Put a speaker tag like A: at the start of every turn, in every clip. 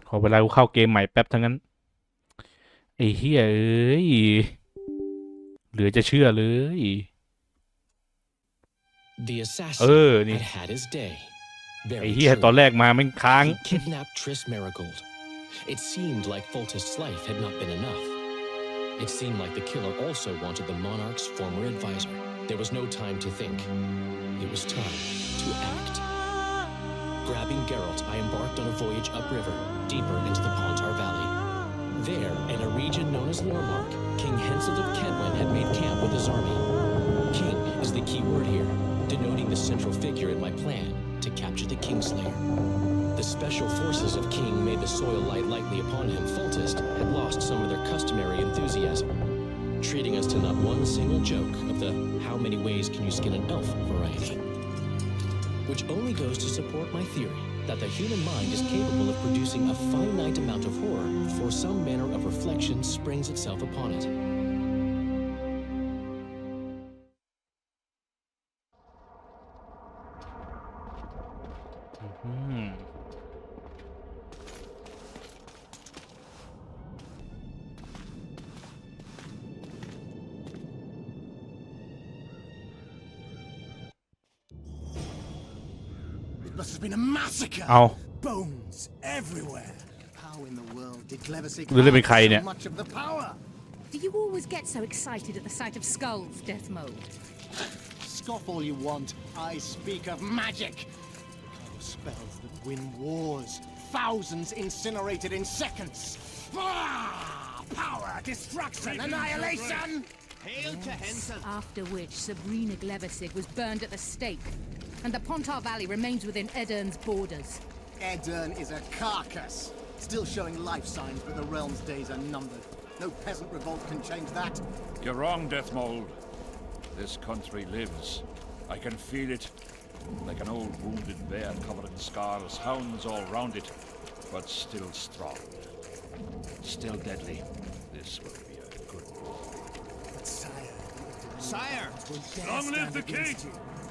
A: ขอเวลากูเข้าเกมใหม่แป๊บทั้งนั้นไอ้เฮียเอ้ยเหลือจะเชื่อเลย
B: The
A: เอ
B: assassin
A: อนี่
B: had had his day.
A: ไอ้
B: Very
A: เฮียตอน
B: true.
A: แรกมาแม่งค้าง
B: He kidnapped Triss Marigold. It seemed like Foltest's life had not been enough. It seemed like the killer also wanted the monarch's former advisor. There was no time to think. It was time to act. Grabbing Geralt, I embarked on a voyage upriver, deeper into the Pontar Valley. There, in a region known as Lormark, King Henselt of Kedwen had made camp with his army. King is the key word here, denoting the central figure in my plan to capture the Kingslayer. The special forces of King made the soil lie lightly upon him. Foltest had lost some of their customary enthusiasm, treating us to not one single joke of the how many ways can you skin an elf variety. Which only goes to support my theory that the human mind is capable of producing a finite amount of horror before some manner of reflection springs itself upon it.
A: อืม
C: It must have been a massacre.
A: เอา
C: Bones everywhere. How in the world did Gleversig
A: ดูเล่นเป็นใครเนี่ย
C: so much of the power?
D: Do you always get so excited at the sight of skulls, Death Mode?
C: Scoff all you want. I speak of magic. Spells that win wars. Thousands incinerated in seconds. Power, destruction, annihilation.
E: Hail to Henselt!
D: After which Sabrina Gleversig was burned at the stake, and the Pontar Valley remains within Edern's borders.
C: Edern is a carcass. Still showing life signs, but the realm's days are numbered. No peasant revolt can change that.
F: You're wrong, Deathmold. This country lives. I can feel it. Like an old wounded bear covered in scars, hounds all round it, but still strong. Still deadly. This will be a good war.
C: But
E: Sire!
F: Long live the king!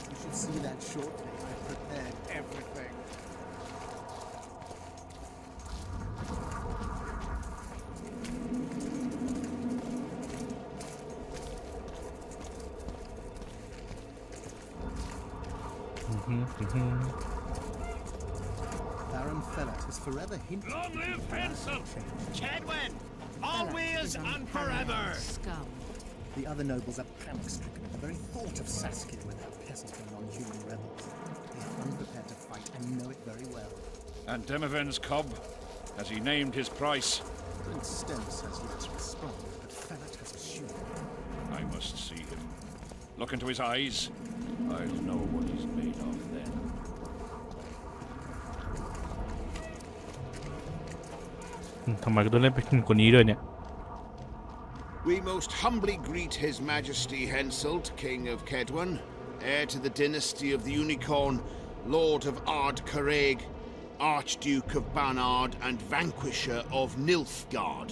C: You should see that shortly. I've prepared everything. Baron Fellat has forever hinted.
F: Long live Henselt!
E: Kedwen! Always and forever!
D: Scum.
C: The other nobles are panic-stricken at the very thought of Saskia with her peasant and non-human rebels. They are unprepared to fight and know it very well.
F: And Demoven's cub? Has he named his price?
C: Prince Stennis has yet to respond, but Fellat has assured.
F: I must see him. Look into his eyes. I'll know what he's made of then.
A: ทำไมก็ต้องเล่นเป็นคนนี้ด้วยเนี่ย
G: We most humbly greet His Majesty Henselt, King of Kedwen, heir to the dynasty of the Unicorn, Lord of Ard Caraig, Archduke of Banard, and Vanquisher of Nilfgaard.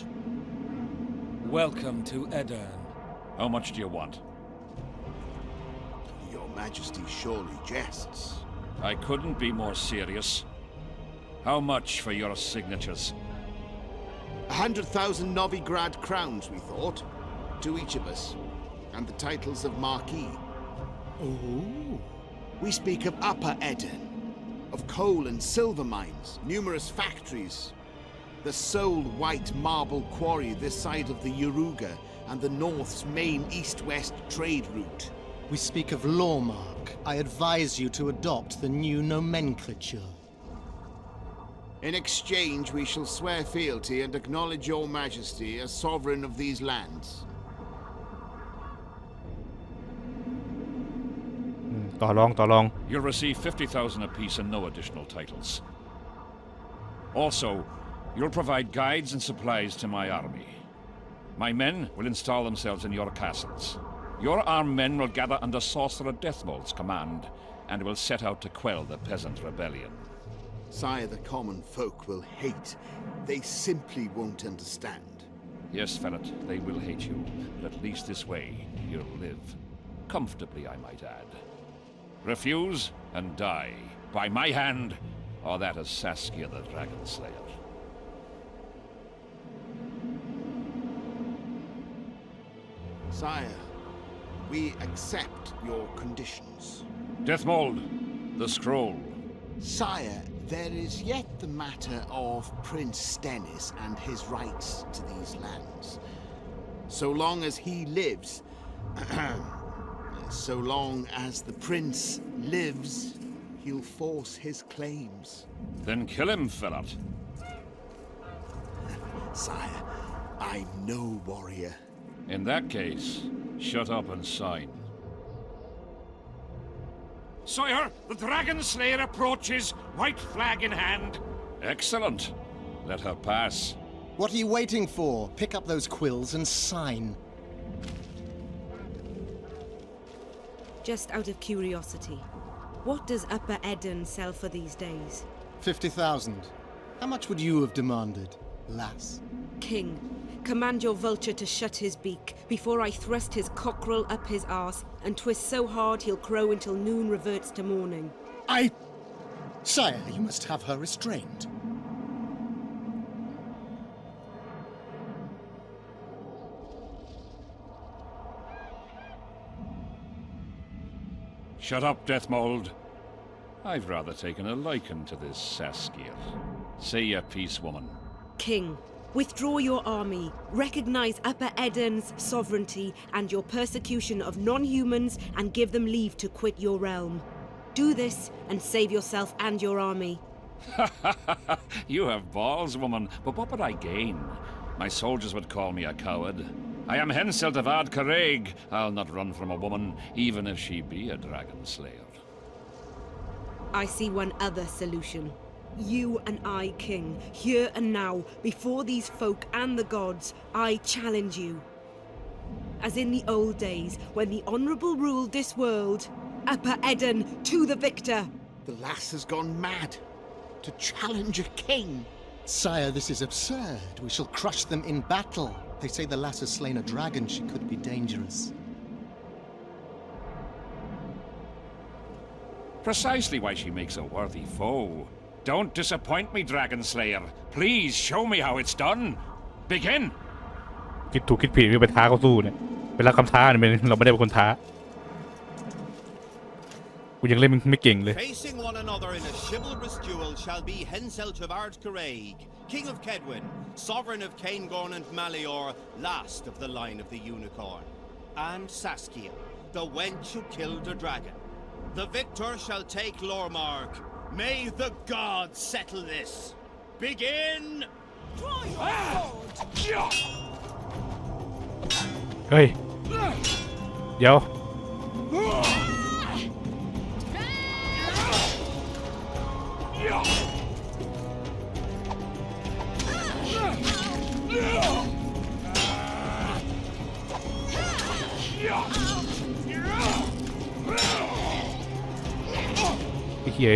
H: Welcome to Edern.
F: How much do you want?
G: Your Majesty surely jests.
F: I couldn't be more serious. How much for your signatures?
G: 100,000 Novigrad crowns, we thought, to each of us, and the titles of Marquis.
C: Ooh.
G: We speak of Upper Eden, of coal and silver mines, numerous factories, the sole white marble quarry this side of the Yaruga, and the North's main east-west trade route.
C: We speak of Lormark. I advise you to adopt the new nomenclature.
G: In exchange, we shall swear fealty and acknowledge your majesty as sovereign of these lands.
A: ต่อรอง
F: You'll receive 50,000 apiece and no additional titles. Also, you'll provide guides and supplies to my army. My men will install themselves in your castles. Your armed men will gather under Sorcerer Deathmold's command and will set out to quell the peasant rebellion.
G: Sire, the common folk will hate. They simply won't understand.
F: Yes, Fellat, they will hate you, but at least this way you'll live. Comfortably, I might add. Refuse and die, by my hand, or that of Saskia the Dragon Slayer.
G: Sire, we accept your conditions.
F: Deathmold, the scroll.
G: Sire, there is yet the matter of Prince Stennis and his rights to these lands. So long as he lives, so long as the prince lives, he'll force his claims.
F: Then kill him, Fellat.
G: Sire, I'm no warrior.
F: In that case, shut up and sign. Sire, the Dragon Slayer approaches, white flag in hand. Excellent. Let her pass.
C: What are you waiting for? Pick up those quills and sign.
I: Just out of curiosity, what does Upper Eden sell for these days?
C: 50,000. How much would you have demanded, lass?
I: King, command your vulture to shut his beak before I thrust his cockerel up his arse and twist so hard he'll crow until noon reverts to morning.
C: Sire, you must have her restrained.
F: Shut up, Deathmold. I've rather taken a liking to this Saskia. Say your piece, woman.
I: King, withdraw your army, recognize Upper Eden's sovereignty and your persecution of non-humans, and give them leave to quit your realm. Do this and save yourself and your army.
F: You have balls, woman, but what would I gain? My soldiers would call me a coward. I am Henselt of Ard Caraig. I'll not run from a woman, even if she be a dragon slayer.
I: I see one other solution. You and I, King, here and now, before these folk and the gods, I challenge you. As in the old days, when the Honourable ruled this world, Upper Eden to the victor.
G: The lass has gone mad. To challenge a king.
C: Sire, this is absurd. We shall crush them in battle. They say the lass has slain a dragon. She could be dangerous.
F: Precisely why she makes a worthy foe. Don't disappoint me, Dragon Slayer. Please show me how it's done. Begin.
A: คิดถูกคิดผิดไม่ไปท้าเขาสู้เนี่ยไปรับคำท้าเนี่ยเราไม่ได้เป็นคนท้ากูยังเล่นไม่เก่งเลย
E: Facing one another in a chivalrous duel shall be Henselt of Ard Caraig, King of Kedwin, Sovereign of Caingorn and Malior, last of the line of the Unicorn, and Saskia, the wench who killed a dragon. The victor shall take Lormark. May the gods settle this. Begin! Draw your sword!
A: เฮ้ยเดี๋ยวไอ้เหี้ย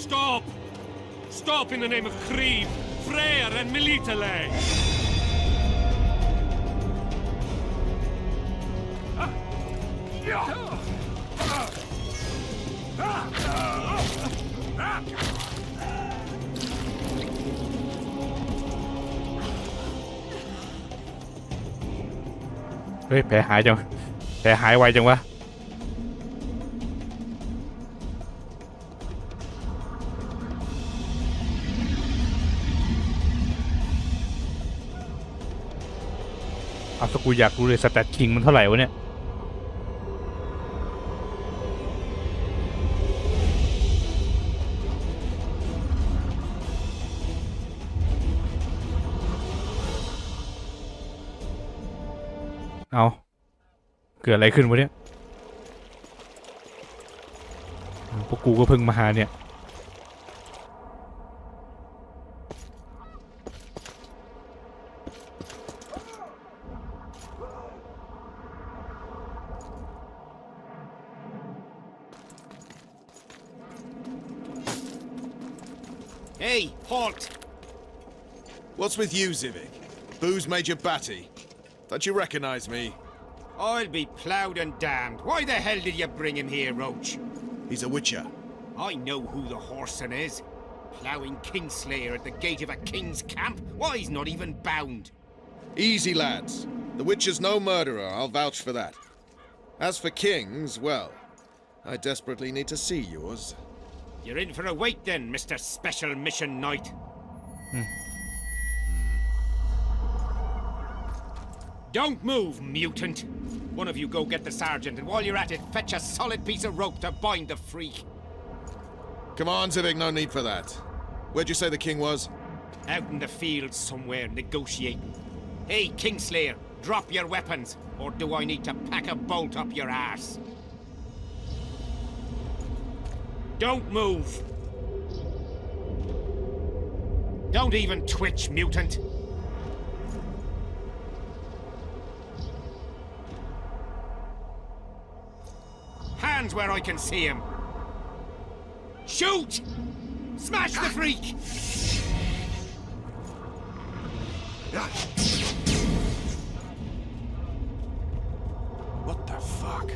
F: Stop! Stop in the name of Creve, Freyr and Melitele!
A: เฮ้ยแผลหายจังแผลหายไวจังวะเอาสกูอยากรู้เลยสแตทคิงมันเท่าไหร่วะเนี่ยเอาเกิดอะไรขึ้นวะเนี่ยพวกกูก็เพิ่งมาหาเนี่ย
E: Hey, halt!
J: What's with you, Zivik? Booze made you batty. Don't you recognize me?
E: I'll be ploughed and damned. Why the hell did you bring him here, Roach?
J: He's a witcher.
E: I know who the whoreson is. Ploughing Kingslayer at the gate of a king's camp? Why, he's not even bound.
J: Easy, lads. The witcher's no murderer, I'll vouch for that. As for kings, well, I desperately need to see yours.
E: You're in for a wait then, Mr. Special Mission Knight. Don't move, mutant. One of you go get the sergeant, and while you're at it, fetch a solid piece of rope to bind the freak.
J: Come on, Zivik, no need for that. Where'd you say the king was?
E: Out in the fields somewhere, negotiating. Hey, Kingslayer, drop your weapons, or do I need to pack a bolt up your ass? Don't move. Don't even twitch, mutant. Hands where I can see him. Shoot! Smash the freak!
J: What the fuck?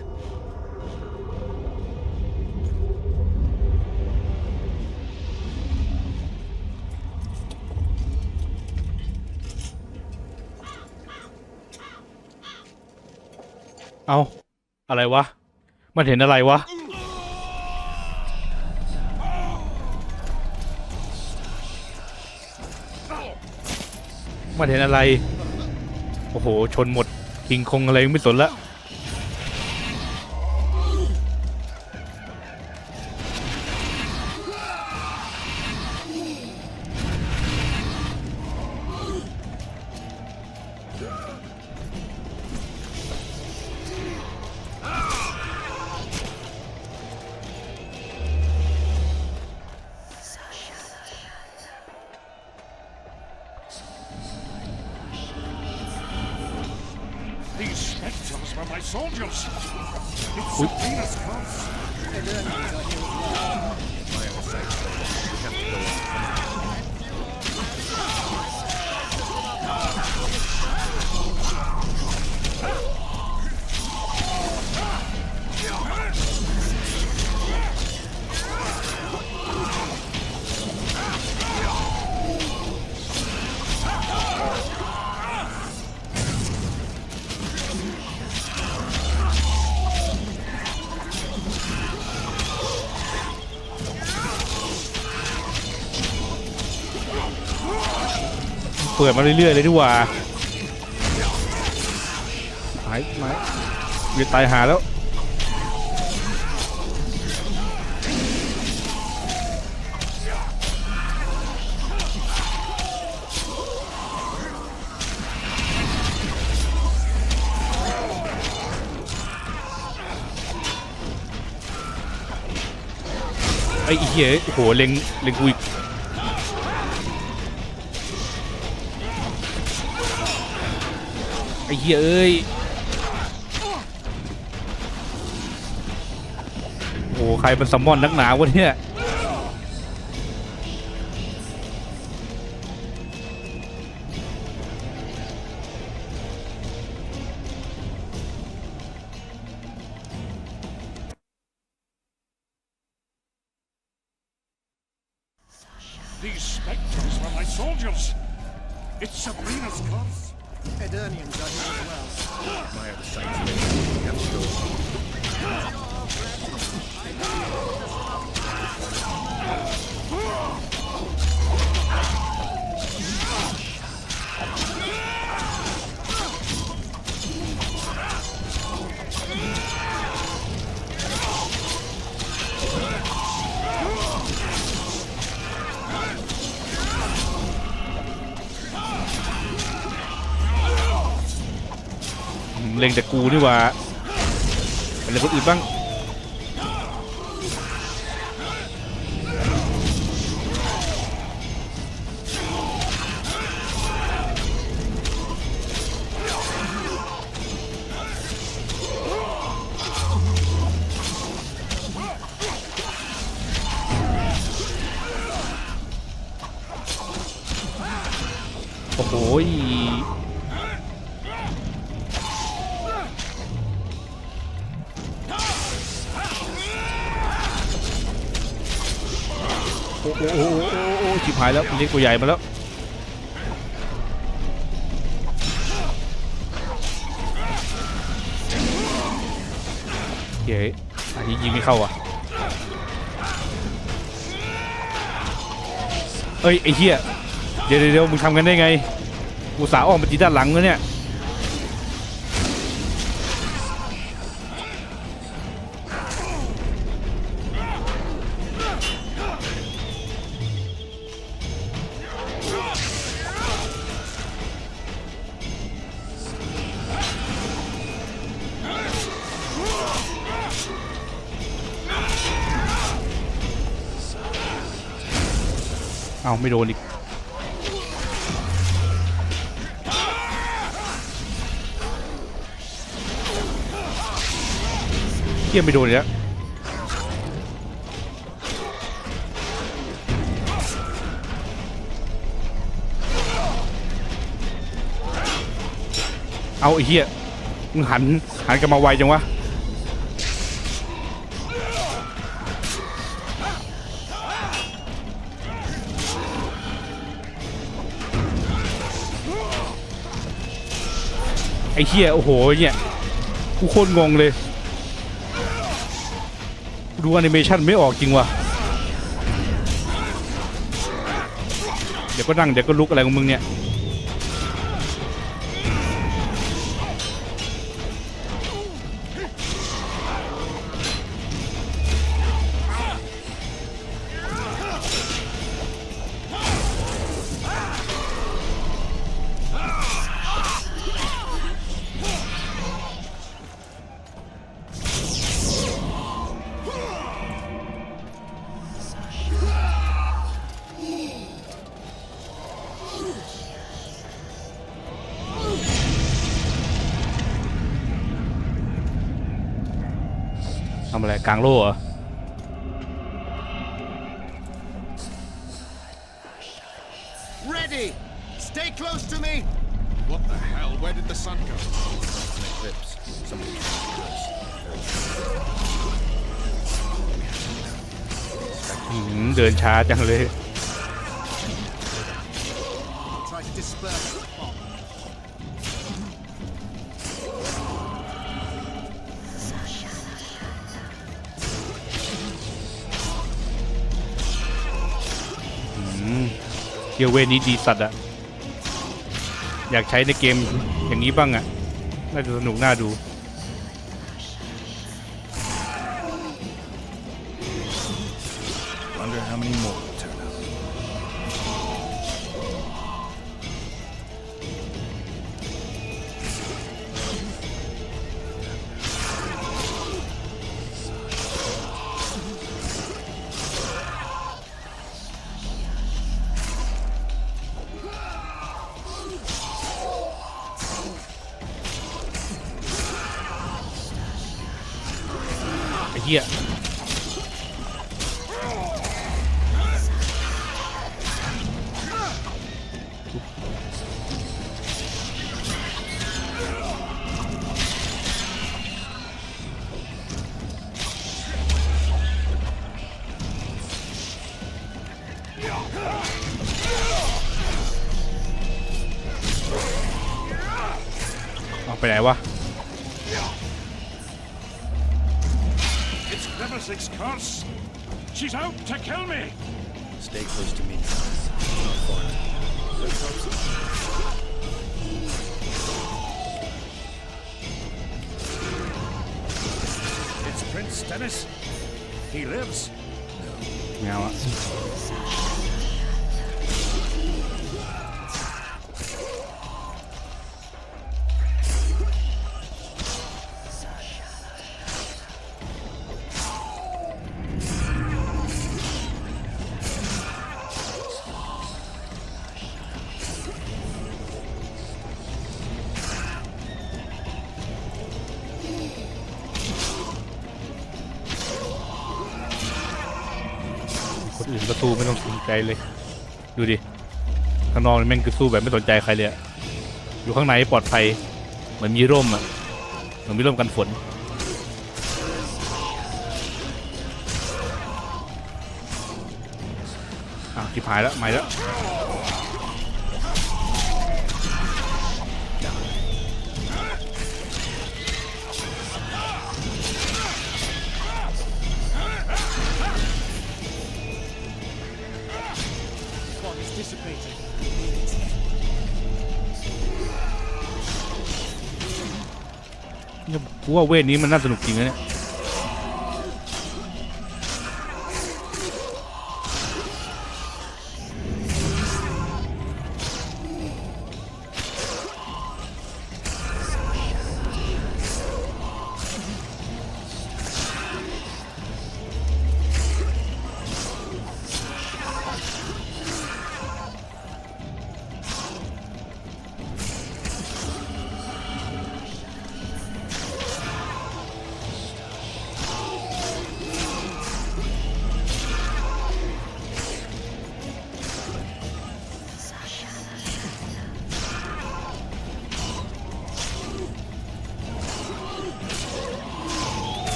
A: เอาอะไรวะมันเห็นอะไรวะมันเห็นอะไรโอ้โหชนหมดคิงคงอะไรไม่สนละ
F: These spectres were my soldiers. It's Sabrina's curse.
A: เปิดมาเรื่อยๆเลยดีกว่าหายไหมเวียนตายหาแล้วไอ้เหี้ยโอ้โหเล็งกูอีกไอ้เหี้ยเอ้ยโอ้ใครมันซัมมอนนักหนาวะเนี่ย
F: These spectres were my soldiers. It's Sabrina's curse.
C: Eternians are here as well.
J: My other saints, have to go.
A: เล็งแต่กูนี่หว่าเป็นอะไรคนอื่นบ้าง โอ้ชิบหายแล้วเรียกตัวใหญ่มาแล้วเฮ้ยอันนี้ยิงไม่เข้าอ่ะเอ้ยไอ้เหี้ยเดี๋ยวมึงทำกันได้ไงกูสาวออกมาจีด้านหลังแล้วเนี่ยเอาไม่โดนอีกเกี่ยไม่โดนอีกแล้วเอาไอ้เหี้ยมึงหันกลับมาไวจังวะไอ้เหี้ยโอ้โหเนี่ยกูโคตรงงเลยดูแอนิเมชันไม่ออกจริงว่ะเดี๋ยวก็นั่งเดี๋ยวก็ลุกอะไรของมึงเนี่ยทำอะไรกลางโล่เหรอ
C: Ready! Stay close to me!
J: What the hell? Where did the sun go? An eclipse. Somebody close.
A: เดินช้าจังเลย
C: Try to disperse the fog.
A: เกียวเวนี้ดีสัตว์อะอยากใช้ในเกมอย่างนี้บ้างอะน่าจะสนุกน่าดู
J: Wonder how many more will turn up.
A: ไอ้เหี้ยเอาไปไหนวะ
F: It's Nemesis' curse! She's out to kill me!
J: Stay close to me. Not far. Let's hope so.
F: It's Prince Dennis. He lives.
A: ไม่เอาอะคนอื่นก็สู้ไม่ต้องสนใจเลยดูดิข้างนอกนี่แม่งคือสู้แบบไม่สนใจใครเลยอะ อยู่ข้างในปลอดภัยเหมือนมีร่มอ่ะเหมือนมีร่มกันฝนที่หายแล้วไม่แล้วกูว่าเวทนี้มันน่าสนุกจริงนะเนี่ย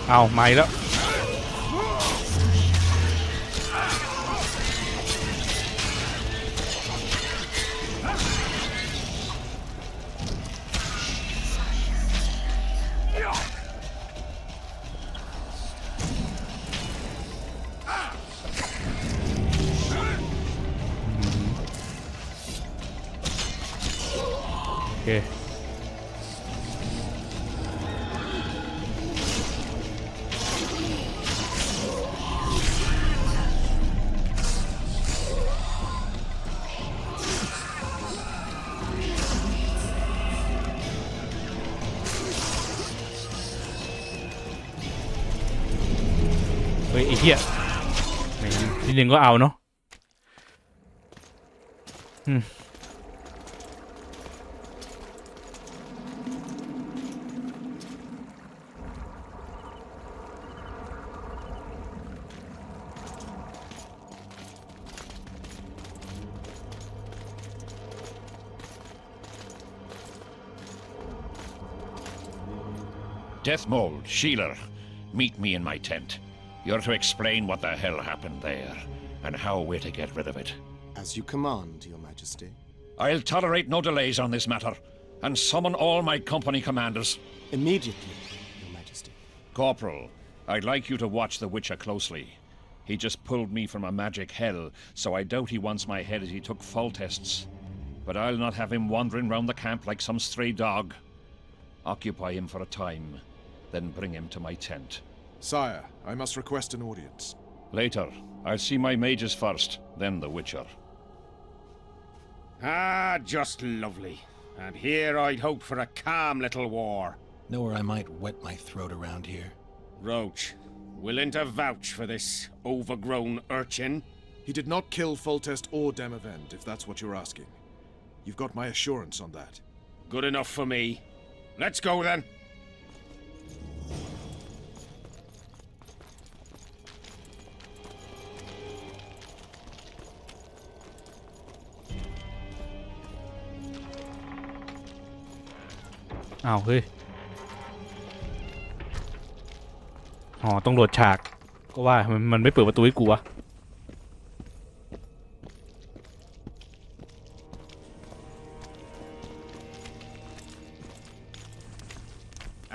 A: เอาไม่แล้วโอเคเฮ้ยไอ้เหี้ยทีหนึ่งก็เอาเนาะ
F: Death Mold, Sheeler, meet me in my tent. You're to explain what the hell happened there, and how we're to get rid of it.
C: As you command, Your Majesty.
F: I'll tolerate no delays on this matter, and summon all my company commanders.
C: Immediately, Your Majesty.
F: Corporal, I'd like you to watch the Witcher closely. He just pulled me from a magic hell, so I doubt he wants my head as he took fall tests. But I'll not have him wandering round the camp like some stray dog. Occupy him for a time, then bring him to my tent.
J: Sire, I must request an audience.
F: Later. I'll see my mages first, then the Witcher.
K: Ah, just lovely. And here I'd hoped for a calm little war.
B: Know where I might wet my throat around here?
K: Roach, willing to vouch for this overgrown urchin?
J: He did not kill Foltest or Demavend, if that's what you're asking. You've got my assurance on that.
K: Good enough for me. Let's go then.
A: Ào ơi. อ๋อต้องโหลดฉากก็ว่ามันไม่เปิดประตูให้กูวะ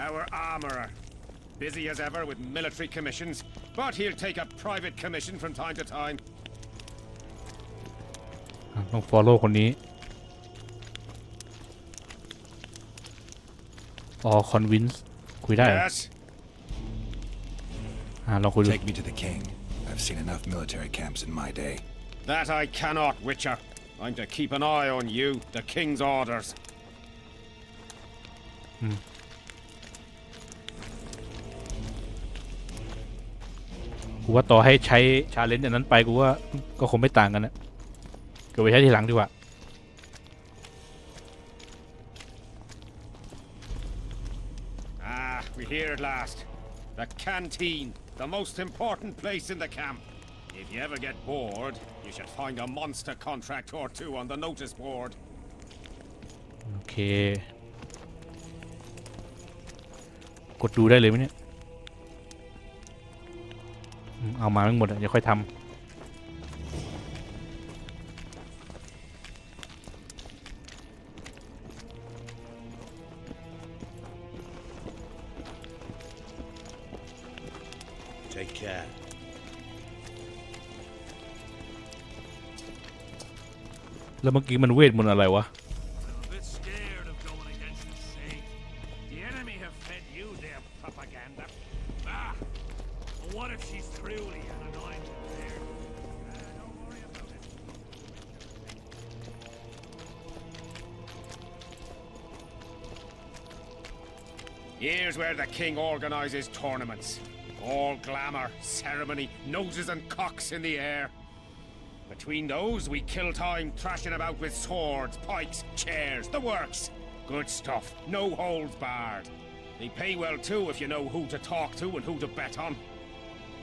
K: Our armorer. Busy as ever with military commissions, but he'll take a private commission from time to time.
A: ต้อง follow คนนี้ อ๋อ convince คุยได้
K: Yes.
A: ลองคุยดู
B: Take me to the king. I've seen enough military camps in my day.
K: That I cannot, Witcher. I'm to keep an eye on you, the king's orders.
A: กูว่าต่อให้ใช้ชาเลนจ์อันนั้นไปกูว่าก็คงไม่ต่างกันนะเก็บไว้ใช้ทีหลังดีกว่า
K: We're here at last. The canteen, the most important place in the camp. If you ever get bored, you should find a monster contract or two on the notice board.
A: โอเคกดดูได้เลยไหมเนี่ยเอามาทั้งหมดเดี๋ยวค่อยทำ
G: Take care.
A: แล้วเมื่อกี้มันเวทมนต์อะไรวะ
F: I'm a bit scared of going against the Saint. The enemy have fed you their propaganda. Ah! But what if she's truly an anointed there? Don't worry about it.
K: Here's where the king organizes tournaments. All glamour, ceremony, noses and cocks in the air. Between those, we kill time thrashing about with swords, pikes, chairs, the works. Good stuff, no holds barred. They pay well too if you know who to talk to and who to bet on.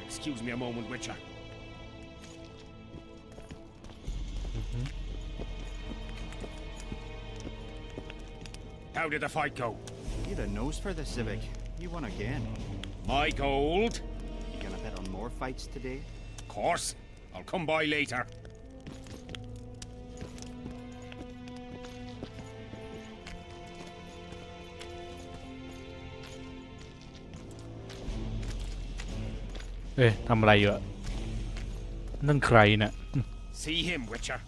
K: Excuse me a moment, Witcher. How did the fight go?
L: You had a nose for this, Civic. You won again.
K: My gold?
L: You gonna bet on more fights today?
K: Of course. I'll come by later.
A: เอ๊ะทำอะไรอยู่อะนั่นใครน่ะ
K: See him, Witcher.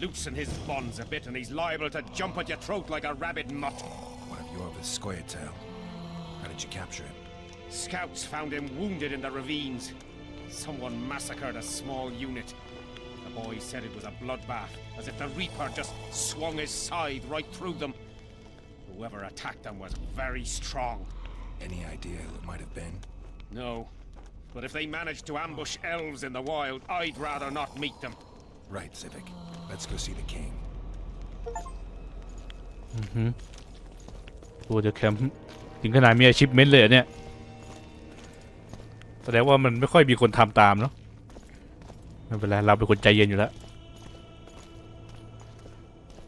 K: Loosen his bonds a bit and he's liable to jump at your throat like a rabid mutt.
M: One of your Viscoya tail. How did you capture him?
K: Scouts found him wounded in the ravines. Someone massacred a small unit. The boy said it was a bloodbath, as if the Reaper just swung his scythe right through them. Whoever attacked them was very strong.
M: Any idea who it might have been?
K: No. But if they managed to ambush elves in the wild, I'd rather not meet them.
M: Right, Civic. Let's go see the king.
A: ตัวเดอะแคมป์ถึงขนาดมีอาชีพเมนต์เลยเนี่ยแสดงว่ามันไม่ค่อยมีคนทำตามเนาะไม่เป็นไรเราเป็นคนใจเย็นอยู่แล้ว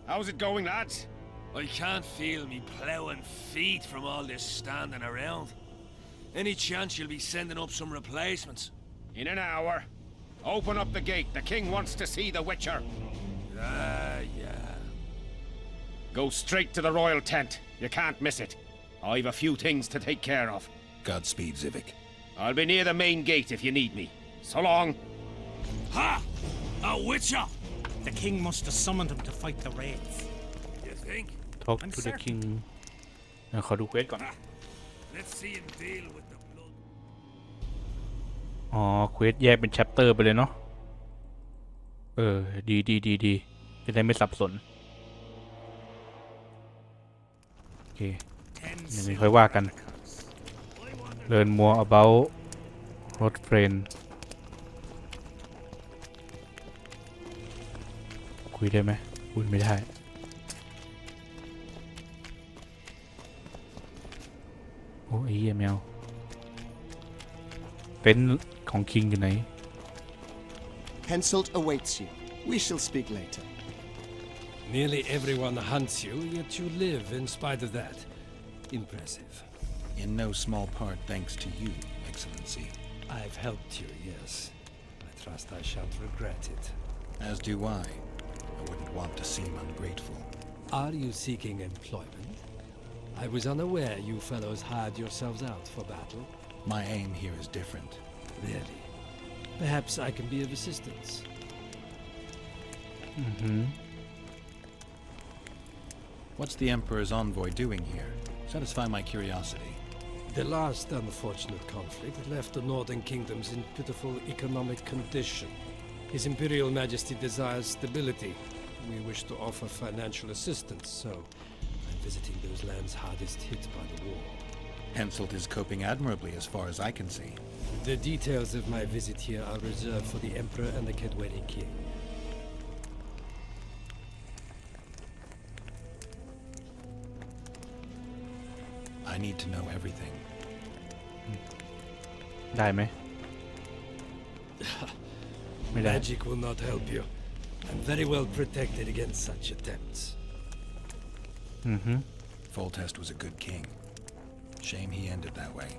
K: How's it going, lads?
H: I can't feel me plowing feet from all this standing around. Any chance you'll be sending up some replacements?
K: In an hour. Open up the gate. The king wants to see the Witcher.
H: Yeah.
K: Go straight to the royal tent. You can't miss it. I've a few things to take care of.
M: Godspeed, Civic.
K: I'll be near the main gate if you need me. So long.
H: Ha! A Witcher!
C: The king must have summoned him to fight the wraiths.
H: You think?
A: Talk to the king ขอดูเควสก่อน
H: Let's see him deal with the blood.
A: อ๋อเควสแยกเป็นแชปเตอร์ไปเลยเนาะดีจะได้ไม่สับสนโอเคอย่างนี้ค่อยว่ากัน Learn more about Road Friend คุยได้ไหมคุยไม่ได้โอ้ยแมวเป็นของคิงอยู่ไหน
C: Henselt awaits you. We shall speak later.
H: Nearly everyone hunts you, yet you live in spite of that. Impressive.
M: In no small part thanks to you, Excellency.
H: I've helped you, yes. I trust I shan't regret it.
M: As do I. I wouldn't want to seem ungrateful.
H: Are you seeking employment? I was unaware you fellows hired yourselves out for battle.
M: My aim here is different.
H: Really? Perhaps I can be of assistance.
M: What's the Emperor's envoy doing here? Satisfy my curiosity.
H: The last unfortunate conflict left the northern kingdoms in pitiful economic condition. His Imperial Majesty desires stability. We wish to offer financial assistance, so I'm visiting those lands hardest hit by the war.
M: Henselt is coping admirably as far as I can see.
H: The details of my visit here are reserved for the Emperor and the Kedweli King.
M: I need to know everything.
A: ได้ไหม ไม่ได้
H: Magic will not help you. I'm very well protected against such attempts.
M: Foltest was a good king. Shame he ended that way.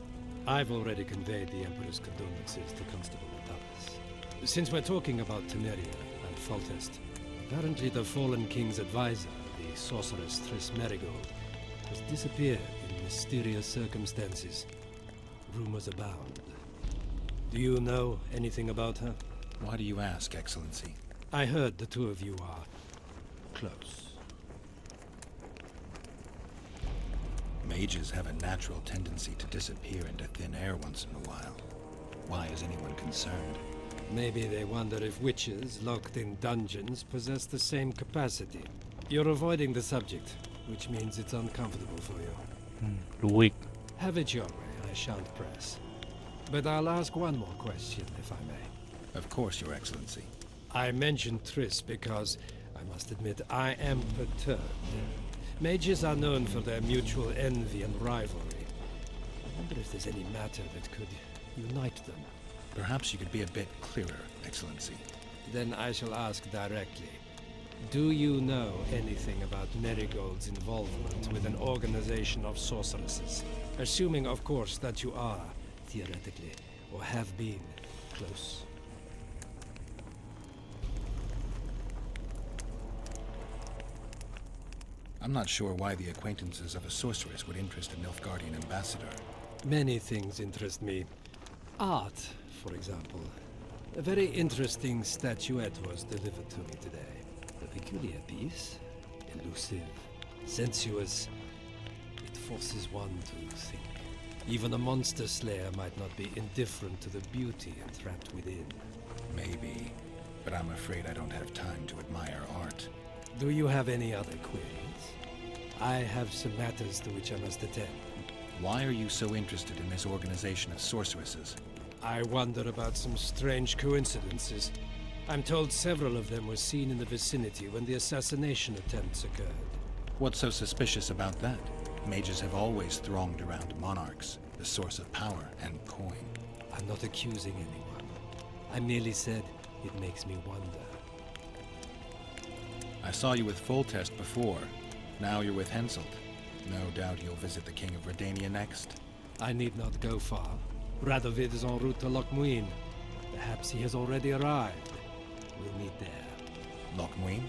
H: I've already conveyed the Emperor's condolences to Constable and others. Since we're talking about Temeria and Foltest, apparently the fallen king's advisor, the sorceress Triss Merigold, has disappeared in mysterious circumstances. Rumors abound. Do you know anything about her?
M: Why do you ask, Excellency?
H: I heard the two of you are close.
M: Mages have a natural tendency to disappear into thin air once in a while. Why is anyone concerned?
H: Maybe they wonder if witches locked in dungeons possess the same capacity. You're avoiding the subject, which means it's uncomfortable for you.
A: รู้อีก
H: Have it your way, I shan't press. But I'll ask one more question, if I may.
M: Of course, Your Excellency.
H: I mentioned Triss because, I must admit, I am perturbed. Mages are known for their mutual envy and rivalry. I wonder if there's any matter that could unite them.
M: Perhaps you could be a bit clearer, Excellency.
H: Then I shall ask directly. Do you know anything about Merigold's involvement with an organization of sorceresses? Assuming, of course, that you are, theoretically, or have been, close.
M: I'm not sure why the acquaintances of a sorceress would interest a Nilfgaardian ambassador.
H: Many things interest me. Art, for example. A very interesting statuette was delivered to me today. A peculiar piece. Elusive. Sensuous. It forces one to think. Even a monster slayer might not be indifferent to the beauty entrapped within.
M: Maybe, but I'm afraid I don't have time to admire art.
H: Do you have any other queries? I have some matters to which I must attend.
M: Why are you so interested in this organization of sorceresses?
H: I wonder about some strange coincidences. I'm told several of them were seen in the vicinity when the assassination attempts occurred.
M: What's so suspicious about that? Mages have always thronged around monarchs, the source of power and coin.
H: I'm not accusing anyone. I merely said it makes me wonder.
M: I saw you with Foltest before. Now you're with Henselt. No doubt you'll visit the King of Redania next.
H: I need not go far. Radovid is en route to Lochmuin. Perhaps he has already arrived. We'll meet there.
M: Lochmuin?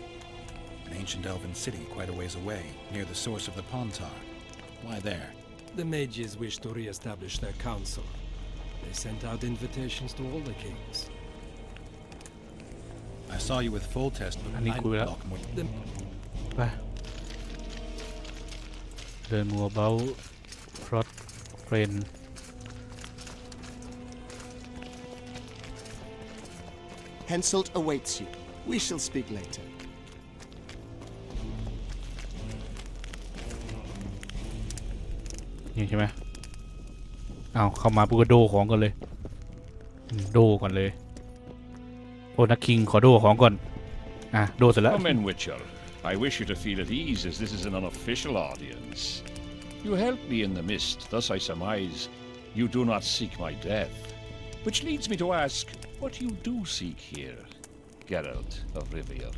M: An ancient elven city quite a ways away, near the source of the Pontar. Why there?
H: The mages wish to re-establish their council. They sent out invitations to all the kings.
M: I saw you with Foltest, but
A: อันนี้คุยแล้ว
M: Lochmuin.
A: ไปเดินมัวเบ้าพรอตเฟรน
C: Henselt awaits you. We shall speak later.
A: นี่ใช่ไหมเอาเข้ามาปุ๊บก็โดของก่อนเลยโดก่อนเลยโอ้นักคิงขอโดของก่อนโดเสร็จแล้ว
F: Come in, Witcher. I wish you to feel at ease as this is an unofficial audience. You helped me in the mist, thus I surmise you do not seek my death. Which leads me to ask what you do seek here, Geralt of Rivia.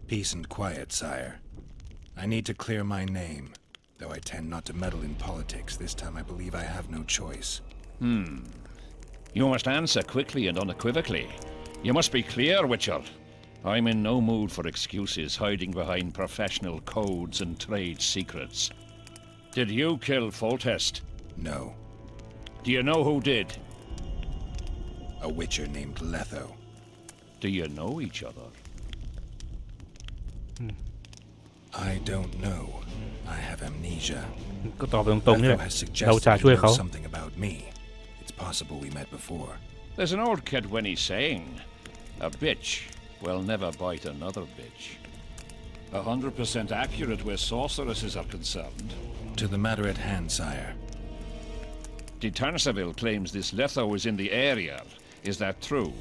M: Peace and quiet, sire. I need to clear my name. Though I tend not to meddle in politics, this time I believe I have no choice.
F: You must answer quickly and unequivocally. You must be clear, Witcher. I'm in no mood for excuses hiding behind professional codes and trade secrets. Did you kill Foltest?
M: No.
F: Do you know who did?
M: A witcher named Letho.
F: Do you know each other?
M: I don't know. I have amnesia.
A: ก็ตอบตรงๆนี่แห
M: Letho
A: ละ
M: has
A: เรา
M: suggested
A: จะ
M: he
A: ช่วยเขา
M: knows something about me. It's possible we met before.
F: There's an old Kedwenny saying, a bitch will never bite another bitch. 100% accurate where sorceresses are concerned.
M: To the matter at hand, sire.
F: De Tarnasaville claims this Letho is in the area. Is that true?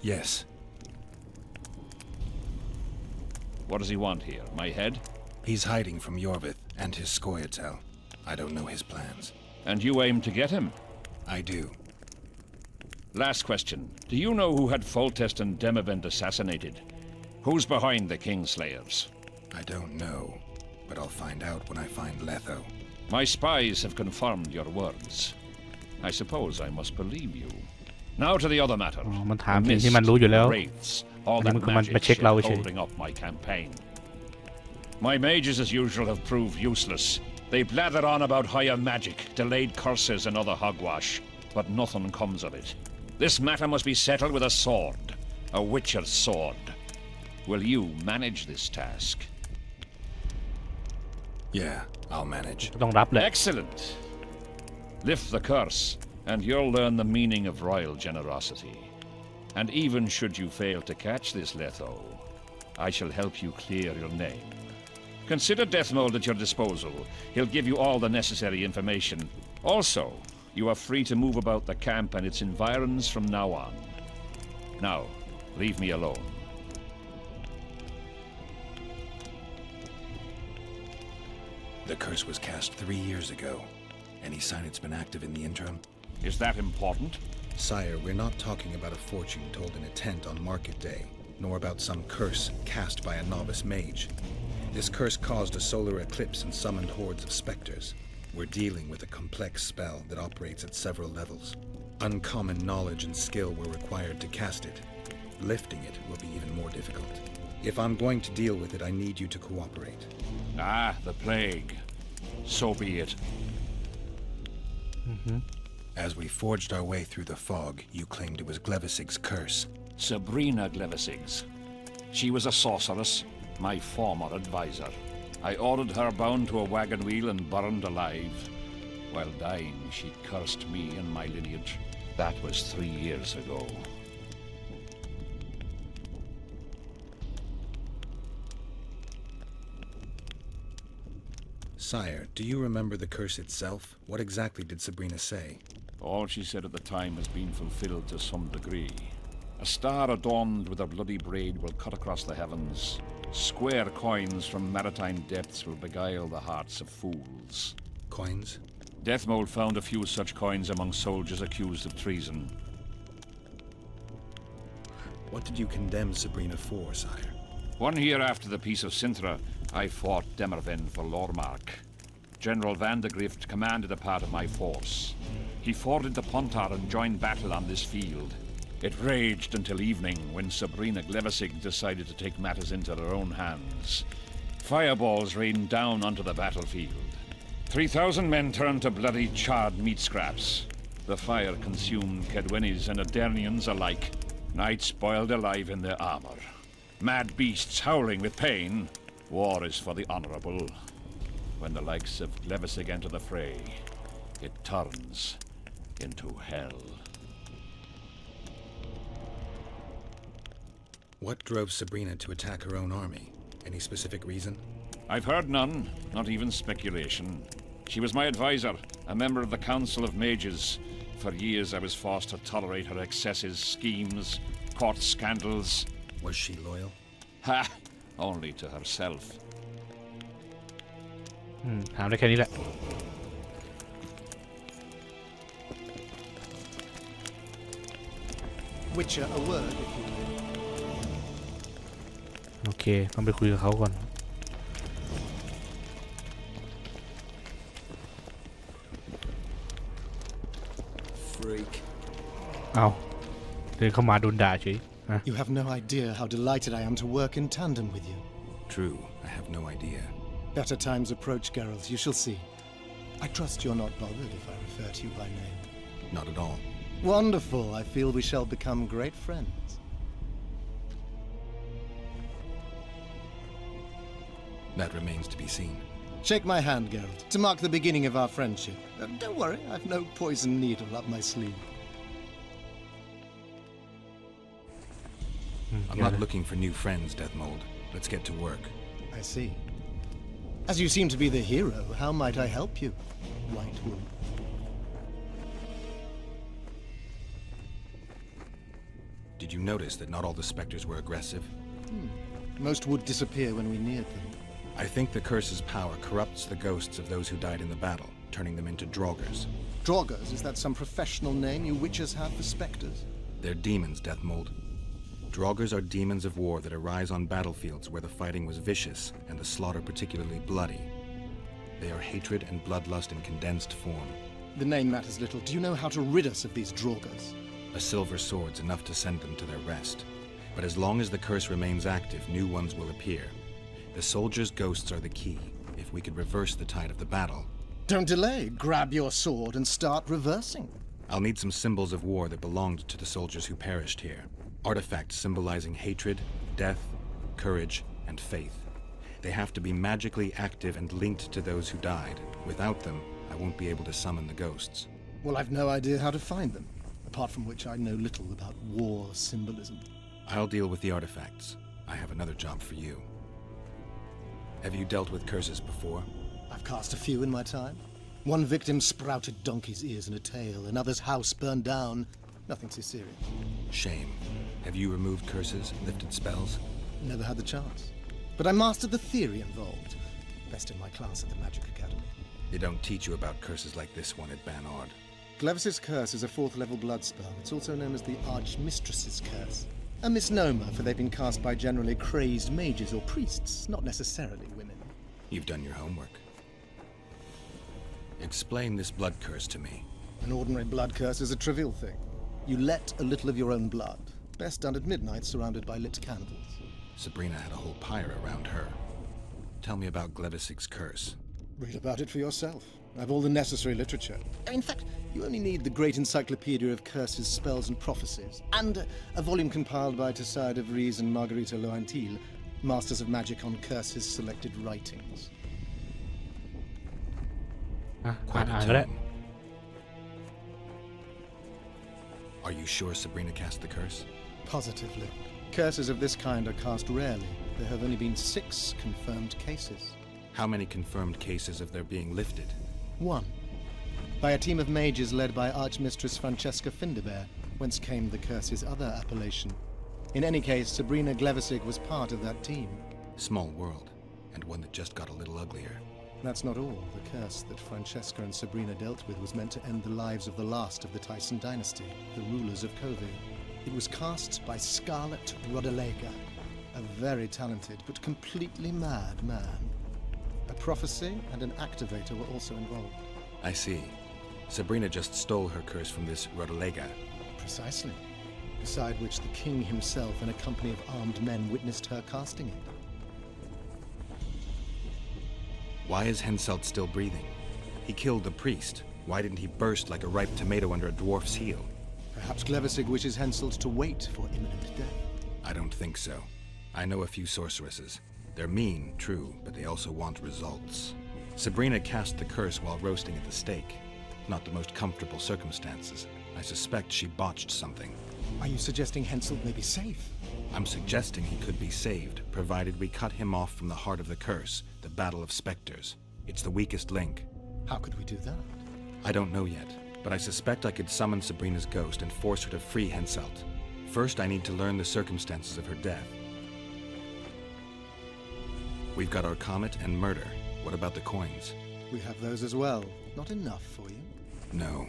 M: Yes.
F: What does he want here? My head?
M: He's hiding from Yorvith and his Scoia'tael. I don't know his plans.
F: And you aim to get him?
M: I do.
F: Last question. Do you know who had Foltest and Demavend assassinated? Who's behind the Kingslayers?
M: I don't know, but I'll find out when I find Letho.
F: My spies have confirmed your words. I suppose I must believe you. Now to the other matter.
A: มันถามสิ่งที่มันรู้อยู่แล้ว
F: Wraiths, all
A: อันนี้
F: that
A: มัน
F: magic
A: มาเช็ค
F: shit
A: เราเฉย
F: holding up my campaign. My mages, as usual, have proved useless. They blather on about higher magic, delayed curses, and other hogwash, but nothing comes of it. This matter must be settled with a sword, a witcher's sword. Will you manage this task?
M: Yeah, I'll manage.
A: ต้องรับแหละ
F: Excellent. Lift the curse, and you'll learn the meaning of royal generosity. And even should you fail to catch this Letho, I shall help you clear your name. Consider Deathmold at your disposal. He'll give you all the necessary information. Also, you are free to move about the camp and its environs from now on. Now, leave me alone.
M: The curse was cast 3 years ago. Any sign it's been active in the interim?
F: Is that important?
J: Sire, we're not talking about a fortune told in a tent on market day, nor about some curse cast by a novice mage. This curse caused a solar eclipse and summoned hordes of specters. We're dealing with a complex spell that operates at several levels. Uncommon knowledge and skill were required to cast it. Lifting it will be even more difficult. If I'm going to deal with it, I need you to cooperate.
F: Ah, the plague. So be it.
M: As we forged our way through the fog, you claimed it was Glevisig's curse.
F: Sabrina Glevisig's. She was a sorceress, my former advisor. I ordered her bound to a wagon wheel and burned alive. While dying, she cursed me and my lineage. That was 3 years ago.
J: Sire, do you remember the curse itself? What exactly did Sabrina say?
F: All she said at the time has been fulfilled to some degree. A star adorned with a bloody braid will cut across the heavens. Square coins from maritime depths will beguile the hearts of fools.
J: Coins?
F: Deathmold found a few such coins among soldiers accused of treason.
J: What did you condemn Sabrina for, sire?
F: 1 year after the Peace of Sintra, I fought Demerven for Lormark. General Vandegrift commanded a part of my force. He forded the Pontar and joined battle on this field. It raged until evening when Sabrina Glevisig decided to take matters into her own hands. Fireballs rained down onto the battlefield. 3,000 men turned to bloody charred meat scraps. The fire consumed Kedwenis and Adernians alike. Knights boiled alive in their armor. Mad beasts howling with pain. War is for the honorable. When the likes of Glevisig enter the fray, it turns into hell.
J: What drove Sabrina to attack her own army? Any specific reason?
F: I've heard none, not even speculation. She was my advisor, a member of the Council of Mages. For years I was forced to tolerate her excesses, schemes, court scandals.
J: Was she loyal?
F: Ha! Only to herself.
A: ถามได้แค่นี้แหละ
C: Witcher, a word, if you will.
A: โอเคต้องไปคุยกับเขาก่อน
C: Freak.
A: เอาเดินเข้ามาโดนด่าเฉย
C: You have no idea how delighted I am to work in tandem with you.
J: True, I have no idea.
C: Better times approach, Geralt, you shall see. I trust you're not bothered if I refer to you by name.
J: Not at all.
C: Wonderful. I feel we shall become great friends.
J: That remains to be seen.
C: Shake my hand, Geralt, to mark the beginning of our friendship. Don't worry, I've no poison needle up my sleeve.
J: I'm not looking for new friends, Deathmold. Let's get to work.
C: I see. As you seem to be the hero, how might I help you, White Wolf?
J: Did you notice that not all the specters were aggressive?
C: Most would disappear when we neared them.
J: I think the curse's power corrupts the ghosts of those who died in the battle, turning them into draugrs.
C: Draugrs, is that some professional name you witches have for spectres?
J: They're demons, Deathmold. Draugrs are demons of war that arise on battlefields where the fighting was vicious and the slaughter particularly bloody. They are hatred and bloodlust in condensed form.
C: The name matters little. Do you know how to rid us of these Draugrs?
J: A silver sword's enough to send them to their rest. But as long as the curse remains active, new ones will appear. The soldiers' ghosts are the key. If we could reverse the tide of the battle...
C: Don't delay. Grab your sword and start reversing.
J: I'll need some symbols of war that belonged to the soldiers who perished here. Artifacts symbolizing hatred, death, courage, and faith. They have to be magically active and linked to those who died. Without them, I won't be able to summon the ghosts.
C: Well, I've no idea how to find them, apart from which I know little about war symbolism.
J: I'll deal with the artifacts. I have another job for you. Have you dealt with curses before?
C: I've cast a few in my time. One victim sprouted donkey's ears and a tail, another's house burned down. Nothing too serious.
J: Shame. Have you removed curses, lifted spells?
C: Never had the chance. But I mastered the theory involved. Best in my class at the Magic Academy.
J: They don't teach you about curses like this one at Banard.
C: Glevis's curse is a 4th level blood spell. It's also known as the Archmistress's curse. A misnomer, for they've been cast by generally crazed mages or priests, not necessarily women.
J: You've done your homework. Explain this blood curse to me.
C: An ordinary blood curse is a trivial thing. You let a little of your own blood. Best done at midnight, surrounded by lit candles.
J: Sabrina had a whole pyre around her. Tell me about Glevisig's curse.
C: Read about it for yourself. I've all the necessary literature. In fact, you only need the great encyclopedia of curses, spells, and prophecies, and a volume compiled by Tesside of Ries and Margarita Loantil, Masters of Magic on Curses Selected Writings.
A: อ่านก็ได้
J: Are you sure Sabrina cast the curse?
C: Positively. Curses of this kind are cast rarely. There have only been 6 confirmed cases.
J: How many confirmed cases of their being lifted?
C: 1. By a team of mages led by Archmistress Francesca Finderbear, whence came the curse's other appellation. In any case, Sabrina Glevisig was part of that team.
J: Small world, and one that just got a little uglier.
C: That's not all. The curse that Francesca and Sabrina dealt with was meant to end the lives of the last of the Tyson dynasty, the rulers of Kovir. It was cast by Scarlet Rodalega, a very talented but completely mad man. A prophecy and an activator were also involved.
J: I see. Sabrina just stole her curse from this Rodalega.
C: Precisely. Beside which the king himself and a company of armed men witnessed her casting it.
J: Why is Henselt still breathing? He killed the priest. Why didn't he burst like a ripe tomato under a dwarf's heel?
C: Perhaps Glevisig wishes Henselt to wait for imminent death.
J: I don't think so. I know a few sorceresses. They're mean, true, but they also want results. Sabrina cast the curse while roasting at the stake. Not the most comfortable circumstances. I suspect she botched something.
C: Are you suggesting Henselt may be safe?
J: I'm suggesting he could be saved, provided we cut him off from the heart of the curse, the Battle of Spectres. It's the weakest link.
C: How could we do that?
J: I don't know yet, but I suspect I could summon Sabrina's ghost and force her to free Henselt. First, I need to learn the circumstances of her death. We've got our comet and murder. What about the coins?
C: We have those as well. Not enough for you?
J: No.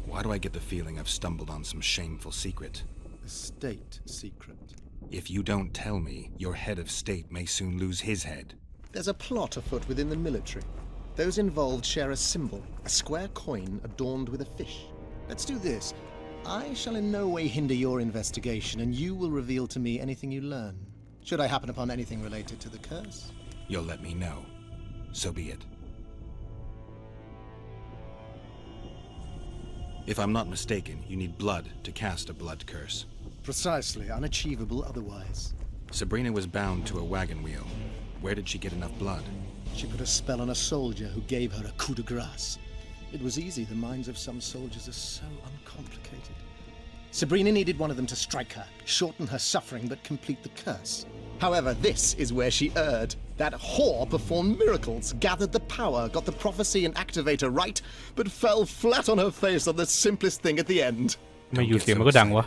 J: Why do I get the feeling I've stumbled on some shameful secret?
C: A state secret.
J: If you don't tell me, your head of state may soon lose his head.
C: There's a plot afoot within the military. Those involved share a symbol, a square coin adorned with a fish. Let's do this. I shall in no way hinder your investigation, and you will reveal to me anything you learn. Should I happen upon anything related to the curse?
J: You'll let me know. So be it. If I'm not mistaken, you need blood to cast a blood curse.
C: Precisely, unachievable otherwise.
J: Sabrina was bound to a wagon wheel. Where did she get enough blood?
C: She put a spell on a soldier who gave her a coup de grace. It was easy. The minds of some soldiers are so uncomplicated. Sabrina needed one of them to strike her, shorten her suffering, but complete the curse. However, this is where she erred. That whore performed miracles, gathered the power, got the prophecy and activator right, but fell flat on her face on the simplest thing at the end.
A: ไม่อยู่เสียงมันก็ดังวะ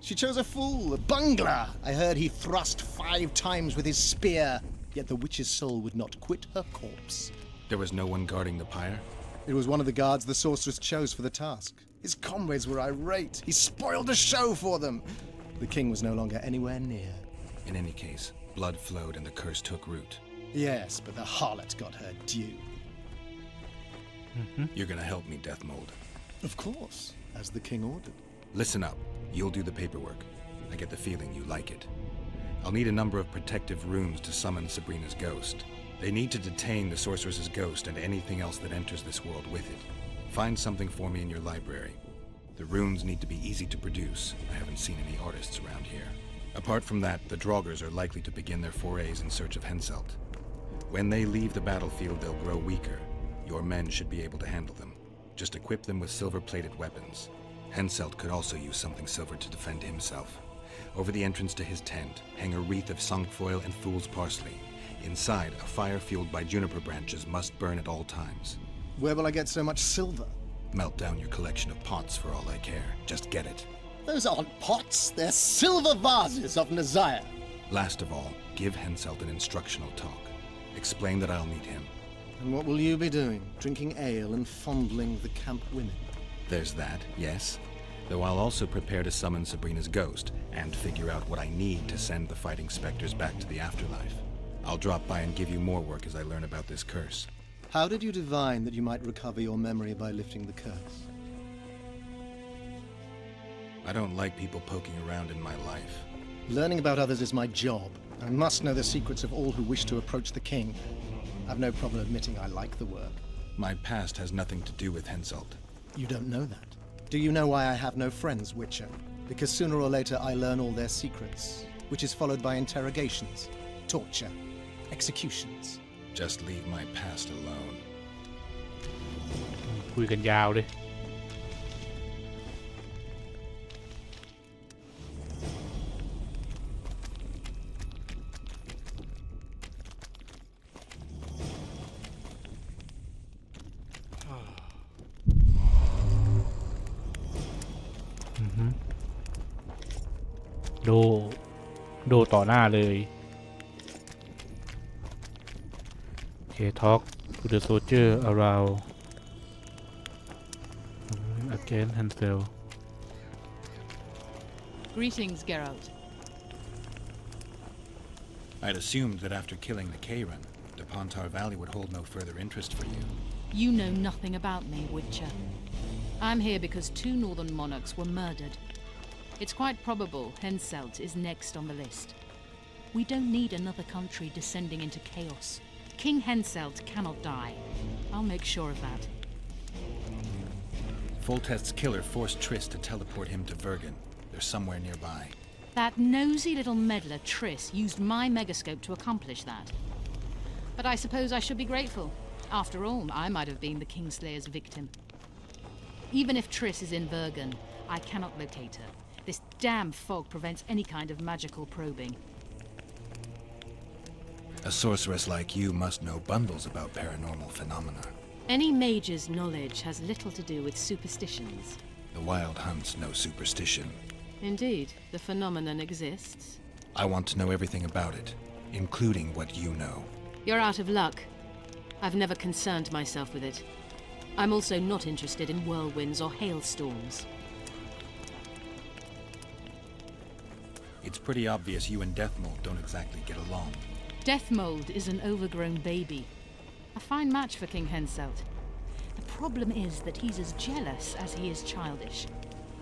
C: She chose a fool, a bungler. I heard he thrust 5 times with his spear, yet the witch's soul would not quit her corpse.
J: There was no one guarding the pyre?
C: It was one of the guards the sorceress chose for the task. His comrades were irate. He spoiled the show for them. The king was no longer anywhere near.
J: In any case, blood flowed and the curse took root.
C: Yes, but the harlot got her due.
J: You're gonna help me, Death Mold.
C: Of course, as the king ordered.
J: Listen up. You'll do the paperwork. I get the feeling you like it. I'll need a number of protective runes to summon Sabrina's ghost. They need to detain the sorceress's ghost and anything else that enters this world with it. Find something for me in your library. The runes need to be easy to produce. I haven't seen any artists around here. Apart from that, the Draugrs are likely to begin their forays in search of Henselt. When they leave the battlefield, they'll grow weaker. Your men should be able to handle them. Just equip them with silver-plated weapons. Henselt could also use something silver to defend himself. Over the entrance to his tent, hang a wreath of cinquefoil and fool's parsley. Inside, a fire fueled by juniper branches must burn at all times.
C: Where will I get so much silver?
J: Melt down your collection of pots for all I care. Just get it.
C: Those aren't pots, they're silver vases of Nazaya.
J: Last of all, give Henselt an instructional talk. Explain that I'll meet him.
C: And what will you be doing? Drinking ale and fondling the camp women?
J: There's that, yes. Though I'll also prepare to summon Sabrina's ghost and figure out what I need to send the fighting specters back to the afterlife. I'll drop by and give you more work as I learn about this curse.
C: How did you divine that you might recover your memory by lifting the curse?
J: I don't like people poking around in my life.
C: Learning about others is my job. I must know the secrets of all who wish to approach the king. I've no problem admitting I like the work.
J: My past has nothing to do with Henselt.
C: You don't know that. Do you know why I have no friends, Witcher? Because sooner or later I learn all their secrets, which is followed by interrogations, torture, executions.
J: Just leave my past alone.
A: คุยกันยาวเลย โดต่อหน้าเลย Okay, talk to the soldier around against Hansel.
D: Greetings, Geralt.
J: I'd assumed that after killing the Kayran, the Pontar Valley would hold no further interest for you.
D: You know nothing about me, Witcher. I'm here because 2 northern monarchs were murdered. It's quite probable Henselt is next on the list. We don't need another country descending into chaos. King Henselt cannot die. I'll make sure of that.
J: Foltest's killer forced Triss to teleport him to Vergen. They're somewhere nearby.
D: That nosy little meddler Triss used my megascope to accomplish that. But I suppose I should be grateful. After all, I might have been the Kingslayer's victim. Even if Triss is in Vergen, I cannot locate her. This damn fog prevents any kind of magical probing.
J: A sorceress like you must know bundles about paranormal phenomena.
D: Any mage's knowledge has little to do with superstitions.
J: The Wild Hunt's no superstition.
D: Indeed, the phenomenon exists.
J: I want to know everything about it, including what you know.
D: You're out of luck. I've never concerned myself with it. I'm also not interested in whirlwinds or hailstorms.
J: It's pretty obvious you and Deathmold don't exactly get along.
D: Deathmold is an overgrown baby. A fine match for King Henselt. The problem is that he's as jealous as he is childish.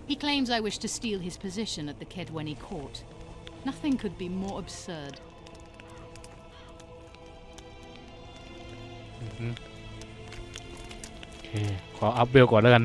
D: He claims I wish to steal his position at the Kedweni court. Nothing could be more absurd.
A: โอเคขออัพเวลก่อนแล้วกัน